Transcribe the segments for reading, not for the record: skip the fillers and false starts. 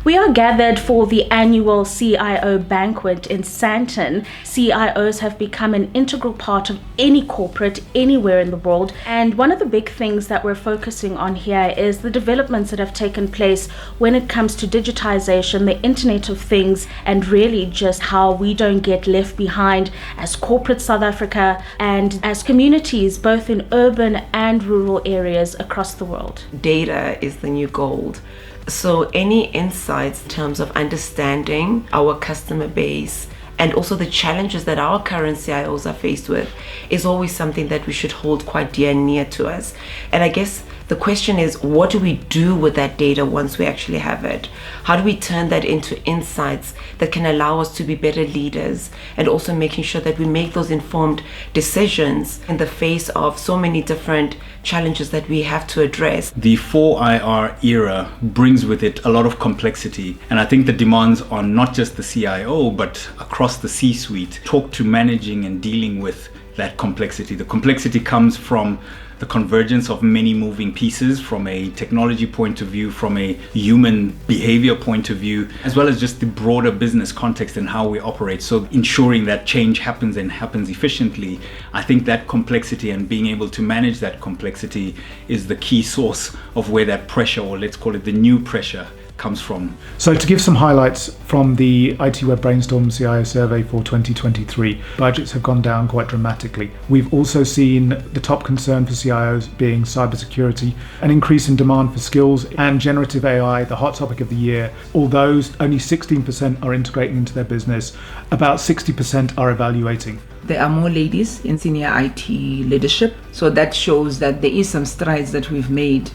We are gathered for the annual CIO Banquet in Sandton. CIOs have become an integral part of any corporate anywhere in the world. And one of the big things that we're focusing on here is the developments that have taken place when it comes to digitization, the Internet of Things, and really just how we don't get left behind as corporate South Africa and as communities, both in urban and rural areas across the world. Data is the new gold. So any insights in terms of understanding our customer base and also the challenges that our current CIOs are faced with is always something that we should hold quite dear and near to us. And I guess the question is, what do we do with that data once we actually have it? How do we turn that into insights that can allow us to be better leaders, and also making sure that we make those informed decisions in the face of so many different challenges that we have to address? The 4IR era brings with it a lot of complexity, and I think the demands on not just the CIO but across the C-suite talk to managing and dealing with that complexity. The complexity comes from the convergence of many moving pieces from a technology point of view, from a human behavior point of view, as well as just the broader business context and how we operate. So ensuring that change happens and happens efficiently, I think that complexity and being able to manage that complexity is the key source of where that pressure, or let's call it the new pressure, comes from. So to give some highlights from the ITWeb Brainstorm CIO Survey for 2023, budgets have gone down quite dramatically. We've also seen the top concern for CIOs being cybersecurity, an increase in demand for skills, and generative AI, the hot topic of the year. Although only 16% are integrating into their business, about 60% are evaluating. There are more ladies in senior IT leadership, so that shows that there is some strides that we've made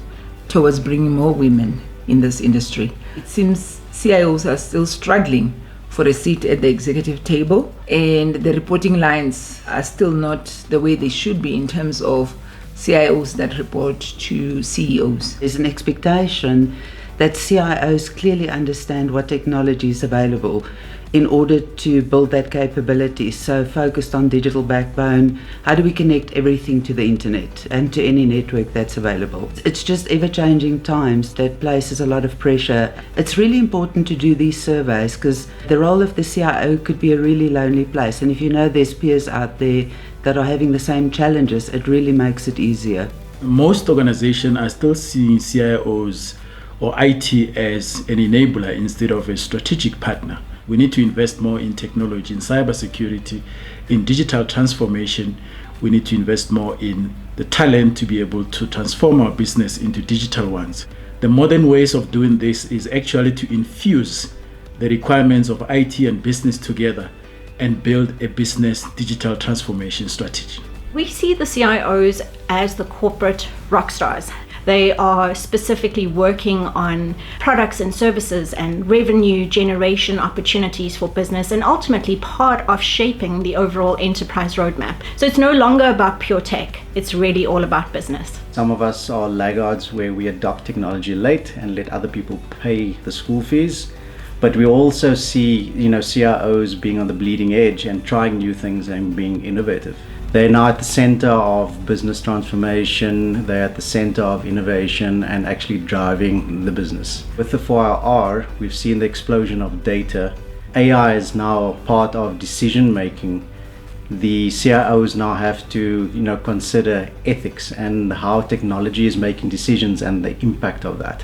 towards bringing more women in this industry. It seems CIOs are still struggling for a seat at the executive table, and the reporting lines are still not the way they should be in terms of CIOs that report to CEOs. There's an expectation that CIOs clearly understand what technology is available in order to build that capability. So focused on digital backbone, how do we connect everything to the internet and to any network that's available? It's just ever-changing times that places a lot of pressure. It's really important to do these surveys because the role of the CIO could be a really lonely place. And if you know there's peers out there that are having the same challenges, it really makes it easier. Most organizations are still seeing CIOs or IT as an enabler instead of a strategic partner. We need to invest more in technology, in cybersecurity, in digital transformation. We need to invest more in the talent to be able to transform our business into digital ones. The modern ways of doing this is actually to infuse the requirements of IT and business together and build a business digital transformation strategy. We see the CIOs as the corporate rock stars. They are specifically working on products and services and revenue generation opportunities for business, and ultimately part of shaping the overall enterprise roadmap. So it's no longer about pure tech, it's really all about business. Some of us are laggards where we adopt technology late and let other people pay the school fees. But we also see, CIOs being on the bleeding edge and trying new things and being innovative. They're now at the center of business transformation, they're at the center of innovation and actually driving the business. With the 4IR, we've seen the explosion of data. AI is now part of decision making. The CIOs now have to, consider ethics and how technology is making decisions and the impact of that.